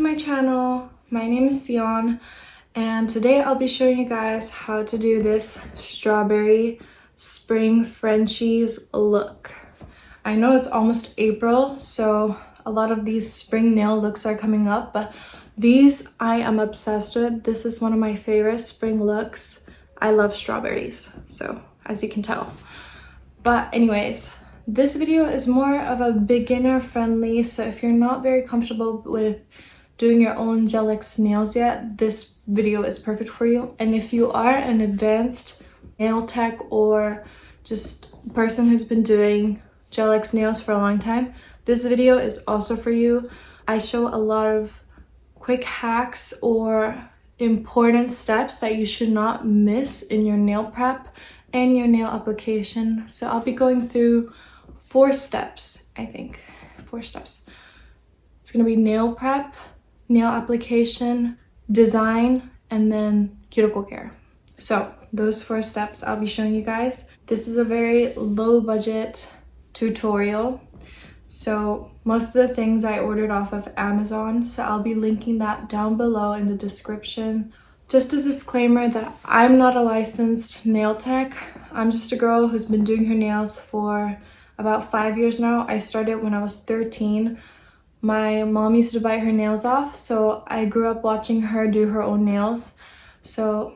my channel. My name is Sion, and today I'll be showing you guys how to do this strawberry spring Frenchies look. I know it's almost April, so a lot of these spring nail looks are coming up, but these I am obsessed with. This is one of my favorite spring looks. I love strawberries, so as you can tell. But anyways, this video is more of a beginner friendly, so if you're not very comfortable with doing your own gel-X nails yet, this video is perfect for you. And if you are an advanced nail tech or just person who's been doing gel-X nails for a long time, this video is also for you. I show a lot of quick hacks or important steps that you should not miss in your nail prep and your nail application. So I'll be going through 4 steps, I think. 4 steps. It's gonna be nail prep, nail application, design, and then cuticle care. So those 4 steps I'll be showing you guys. This is a very low budget tutorial. So most of the things I ordered off of Amazon, so I'll be linking that down below in the description. Just a disclaimer that I'm not a licensed nail tech. I'm just a girl who's been doing her nails for about 5 years now. I started when I was 13. My mom used to bite her nails off, so I grew up watching her do her own nails. So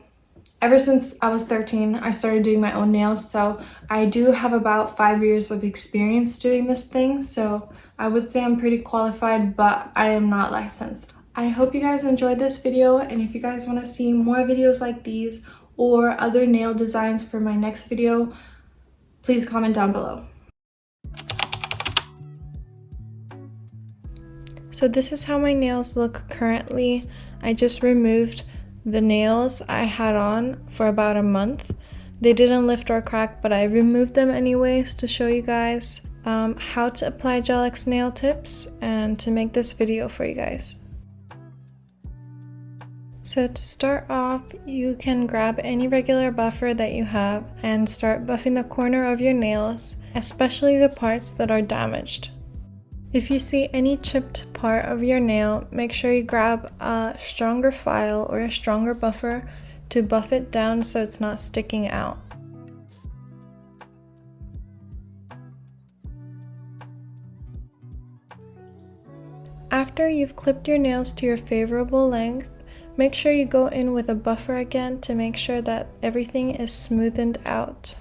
ever since I was 13, I started doing my own nails. So I do have about 5 years of experience doing this thing. So I would say I'm pretty qualified, but I am not licensed. I hope you guys enjoyed this video, and if you guys want to see more videos like these or other nail designs for my next video, please comment down below. So this is how my nails look currently. I just removed the nails I had on for about a month. They didn't lift or crack, but I removed them anyways to show you guys how to apply gel-X nail tips and to make this video for you guys. So to start off, you can grab any regular buffer that you have and start buffing the corner of your nails, especially the parts that are damaged. If you see any chipped part of your nail, make sure you grab a stronger file or a stronger buffer to buff it down so it's not sticking out. After you've clipped your nails to your favorable length, make sure you go in with a buffer again to make sure that everything is smoothened out.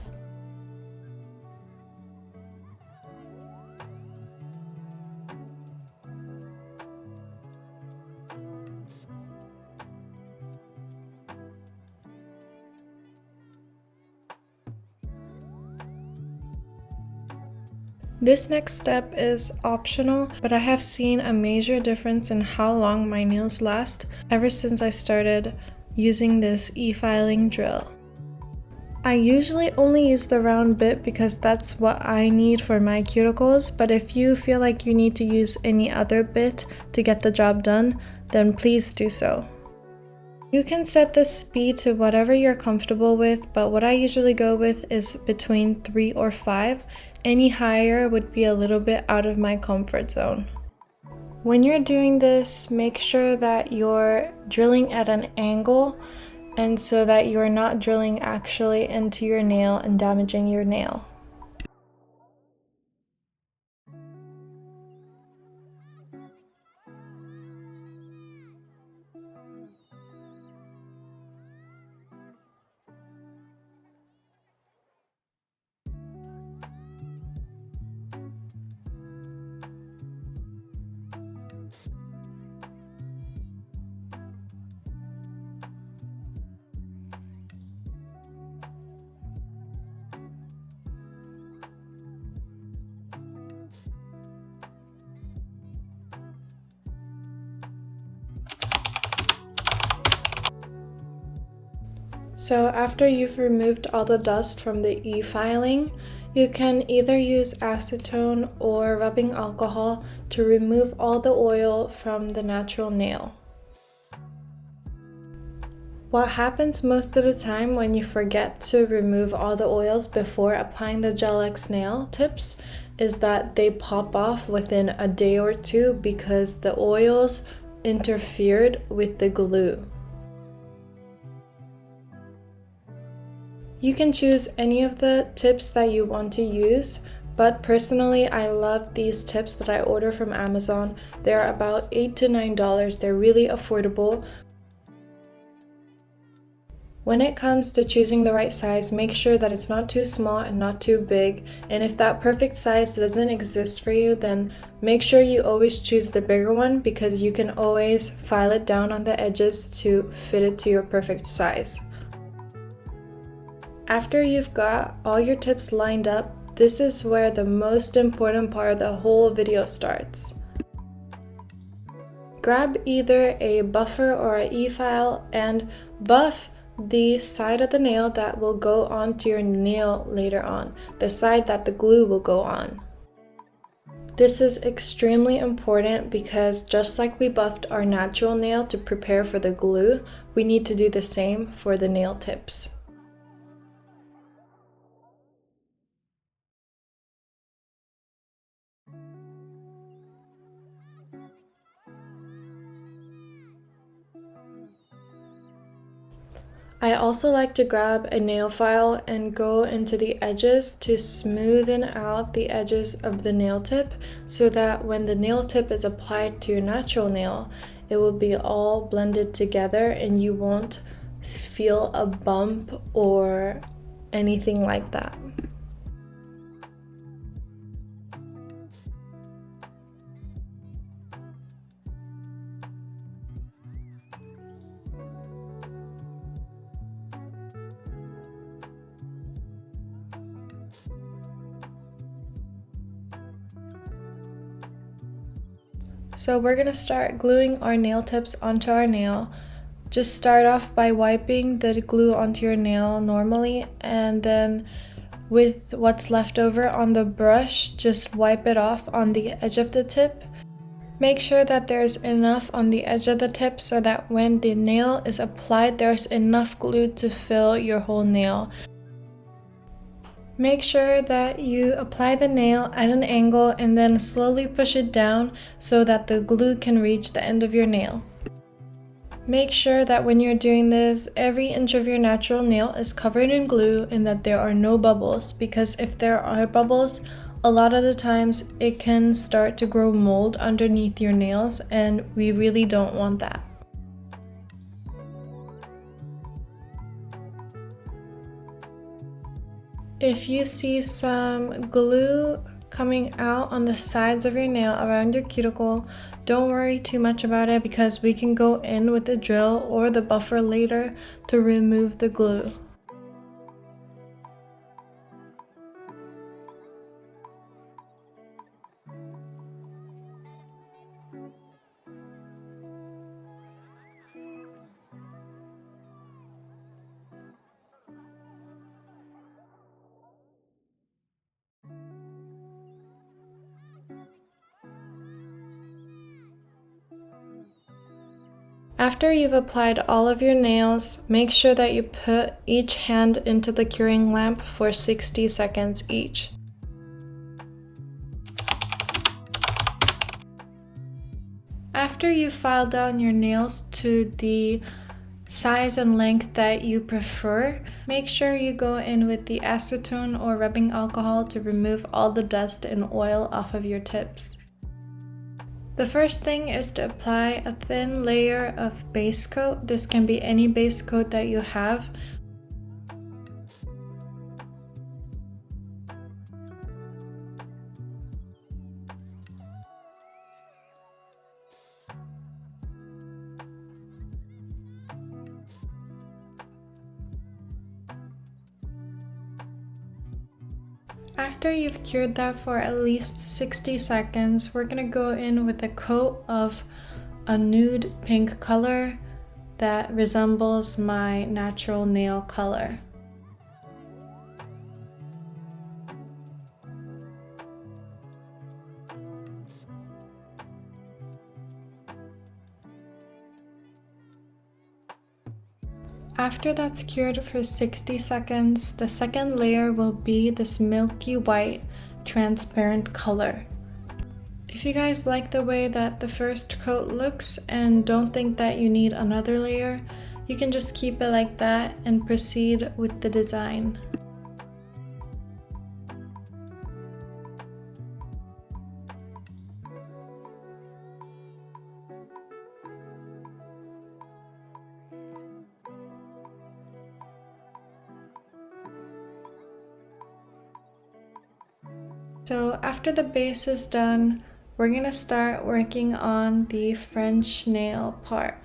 This next step is optional, but I have seen a major difference in how long my nails last ever since I started using this e-filing drill. I usually only use the round bit because that's what I need for my cuticles, but if you feel like you need to use any other bit to get the job done, then please do so. You can set the speed to whatever you're comfortable with, but what I usually go with is between 3 or 5. Any higher would be a little bit out of my comfort zone. When you're doing this, make sure that you're drilling at an angle and so that you're not drilling actually into your nail and damaging your nail. So after you've removed all the dust from the e-filing, you can either use acetone or rubbing alcohol to remove all the oil from the natural nail. What happens most of the time when you forget to remove all the oils before applying the gel-X nail tips is that they pop off within a day or two because the oils interfered with the glue. You can choose any of the tips that you want to use, but personally I love these tips that I order from Amazon. They're about $8 to $9. They're really affordable. When it comes to choosing the right size, make sure that it's not too small and not too big. And if that perfect size doesn't exist for you, then make sure you always choose the bigger one, because you can always file it down on the edges to fit it to your perfect size. After you've got all your tips lined up, this is where the most important part of the whole video starts. Grab either a buffer or an e-file and buff the side of the nail that will go onto your nail later on, the side that the glue will go on. This is extremely important because just like we buffed our natural nail to prepare for the glue, we need to do the same for the nail tips. I also like to grab a nail file and go into the edges to smoothen out the edges of the nail tip, so that when the nail tip is applied to your natural nail, it will be all blended together and you won't feel a bump or anything like that. So we're gonna start gluing our nail tips onto our nail. Just start off by wiping the glue onto your nail normally, and then with what's left over on the brush, just wipe it off on the edge of the tip. Make sure that there's enough on the edge of the tip so that when the nail is applied, there's enough glue to fill your whole nail. Make sure that you apply the nail at an angle and then slowly push it down so that the glue can reach the end of your nail. Make sure that when you're doing this, every inch of your natural nail is covered in glue and that there are no bubbles, because if there are bubbles, a lot of the times it can start to grow mold underneath your nails, and we really don't want that. If you see some glue coming out on the sides of your nail around your cuticle, don't worry too much about it, because we can go in with the drill or the buffer later to remove the glue. After you've applied all of your nails, make sure that you put each hand into the curing lamp for 60 seconds each. After you've filed down your nails to the size and length that you prefer, make sure you go in with the acetone or rubbing alcohol to remove all the dust and oil off of your tips. The first thing is to apply a thin layer of base coat. This can be any base coat that you have. After you've cured that for at least 60 seconds, we're gonna go in with a coat of a nude pink color that resembles my natural nail color. After that's cured for 60 seconds, the second layer will be this milky white transparent color. If you guys like the way that the first coat looks and don't think that you need another layer, you can just keep it like that and proceed with the design. So after the base is done, we're gonna start working on the French nail part.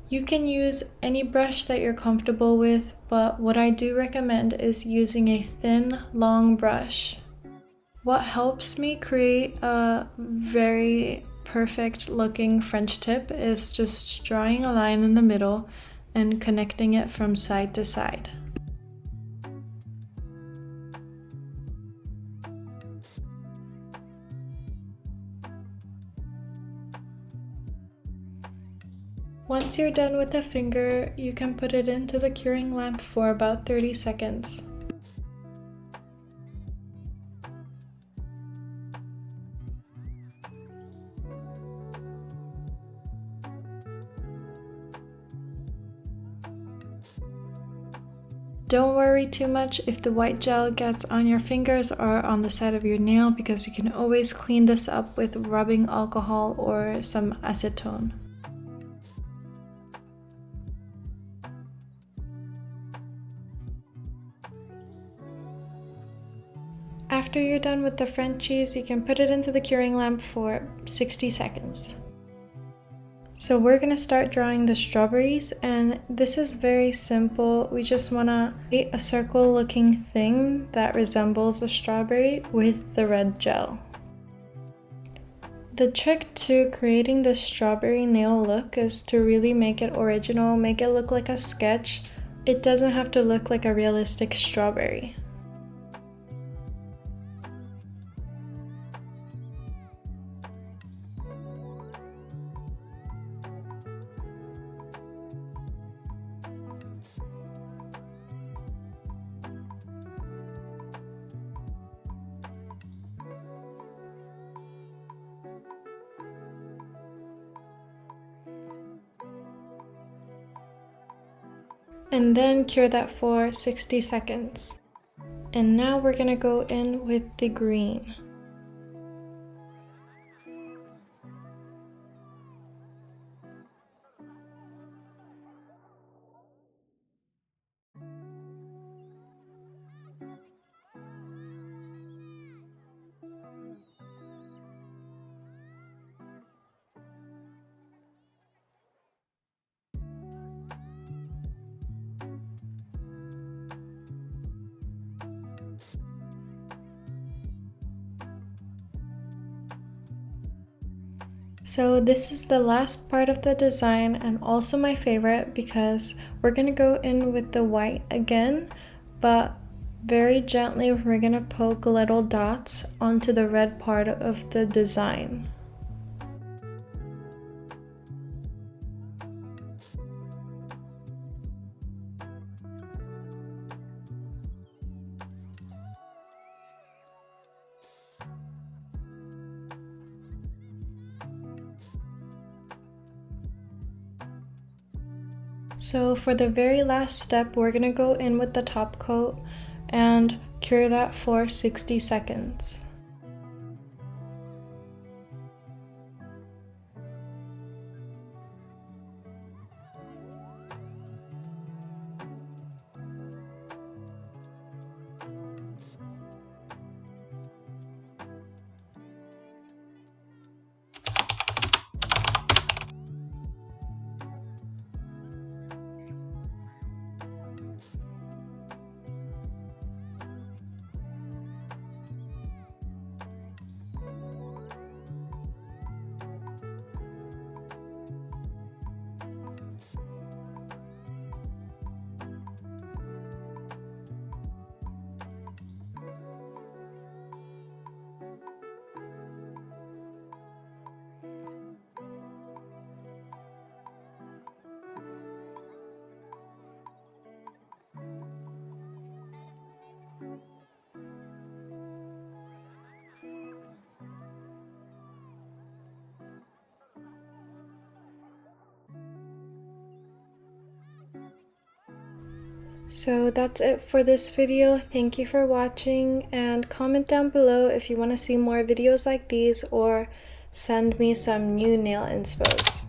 You can use any brush that you're comfortable with, but what I do recommend is using a thin, long brush. What helps me create a very perfect looking French tip is just drawing a line in the middle and connecting it from side to side. Once you're done with the finger, you can put it into the curing lamp for about 30 seconds. Don't worry too much if the white gel gets on your fingers or on the side of your nail, because you can always clean this up with rubbing alcohol or some acetone. After you're done with the Frenchies, you can put it into the curing lamp for 60 seconds. So we're gonna start drawing the strawberries, and this is very simple. We just wanna create a circle looking thing that resembles a strawberry with the red gel. The trick to creating this strawberry nail look is to really make it original, make it look like a sketch. It doesn't have to look like a realistic strawberry. And then cure that for 60 seconds. And now we're gonna go in with the green. So this is the last part of the design and also my favorite, because we're gonna go in with the white again, but very gently we're gonna poke little dots onto the red part of the design. So for the very last step, we're gonna go in with the top coat and cure that for 60 seconds. So that's it for this video. Thank you for watching, and comment down below if you want to see more videos like these or send me some new nail inspos.